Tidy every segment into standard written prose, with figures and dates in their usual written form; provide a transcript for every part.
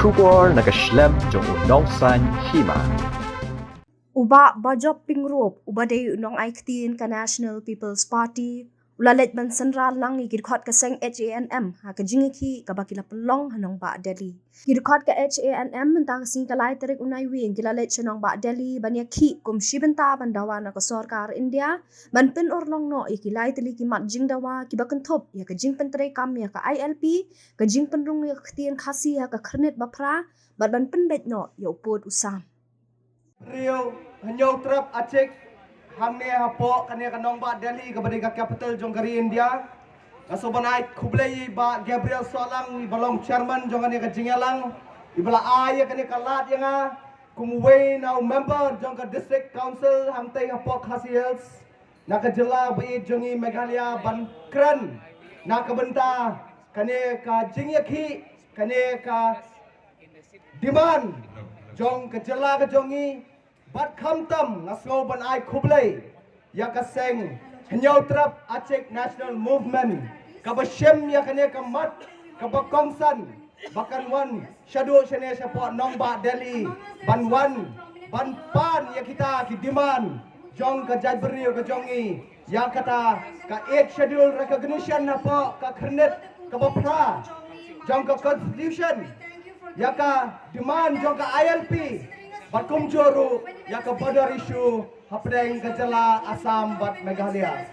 Shubor nakaslem jong unongsan hima. Uba bajop pingrop uba day unong aiktin ka National People's Party ulalet man senral lang igidkhot ka seng HANM ha ka jingiki ka bakila pelong hanong ba Delhi gidkhot ka HANM mentang sing kalai terik unai wing gilalet chenong ba Delhi banya ki kum shibenta bandawana ka sarkar India ban pin orlong no ikilai teli ki mat jingdawa ki bakenthop ya ka jing pentre kam ya ka ILP ka jing penrung ya ktien khasi ya ka khrnet bapra ban pendet no ya upod usam Rio hanyau trap acik hamne hapo kane kanong ba Delhi kabadi ka capital jongkari India kasobanai kublei ba Gabriel Solang balong chairman jongane ka jingalang ibala ay kane kalat yanga kumway now member jongka district council hamtai hapo khasi hills nakajela bai jongi Meghalaya bankran nakabenta kane ka jingyaki kane ka demand jong kejela ka jongi bat khamtam ngasngau ban ai khublei ya ka seng hnyau trap acik national movement ka bashem ya kane ka mat ka bakongsan bakan wan shadu shene support nong ba Delhi ban wan ban pan ya kita ki demand jong ka jadberi ka jongi ya kata ka 8 schedule recognition apa ka khrnet ka bapra jong ka constitution ya ka demand jong ka ILP Bakum joru ya ke border issue hapdeng kejala Assam bat Meghalaya.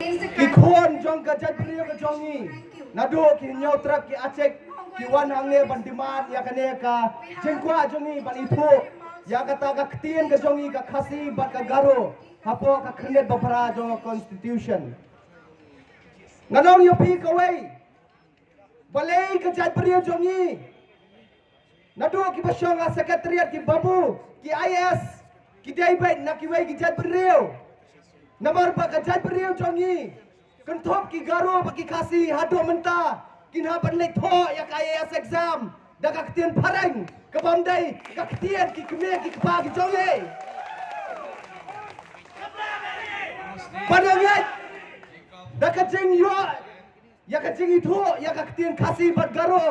Kikuan jong ke jadberi ke jongi. Nadu ki nyau trap ki acek ki wan hangne ban demand ya kane ka jengkwa jongi ban ipu ya kata ka ktien ke jongi ka khasi bat ka garo hapo ka khnet bapara jong constitution. Nganong yopi kawai. Balai ke jadberi jongi. Nadu ki basyonga sekretariat ki babu ki IS ki daibet nak ki wei ki jat beriu namar ba ka jat beriu jongi kenthop ki garo ba ki khasi hado menta kinha ban le tho ya ka IS exam da ka ktien pareng ka bandai ka ktien ki kme ki pa ki jongi padangat da ka jing yo ya ka jing itu ya ka ktien khasi bat garo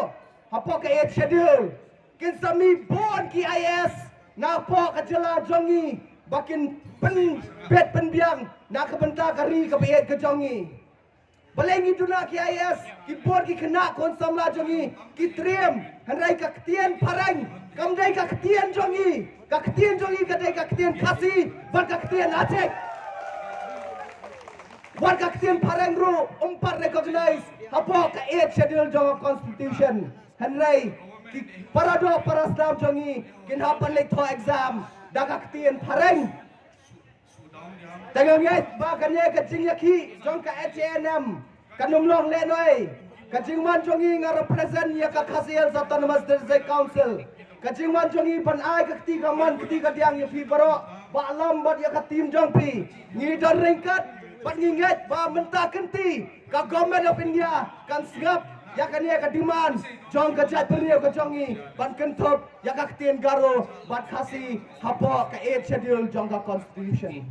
hapo ka 8 schedule kin sami bon ki IS na po kajala jongi bakin pen bet penbiang na kabenta kari ka biet ka jongi balengi duna ki IS ki bon ki kena kon samla jongi ki trem hanrai ka ktien parang kamdai ka ktien jongi kadai ka ktien khasi ban ka ktien acek ban ka ktien parang ru umpar recognize hapo ka 8 schedule jong constitution hanrai Parado paraslam jongi kinhapan le tho exam dagak tien pareng tanganget ba kanye ka jingyaki jong ka HNM kanumlong le noi ka jingman jongi nga represent ya ka khasiel autonomous district council ka jingman jongi pan ai ka ti ka man ti ka diang ya pi baro ba alam bat ya ka tim jong pi ngi don ringkat bat nginget ba menta kenti ka government of India kan sigap ya kan ya kadiman jong ka jat beriu ka jongi ban kenthop ya ka ktien garo bat khasi hapo ka 8 schedule jong ka constitution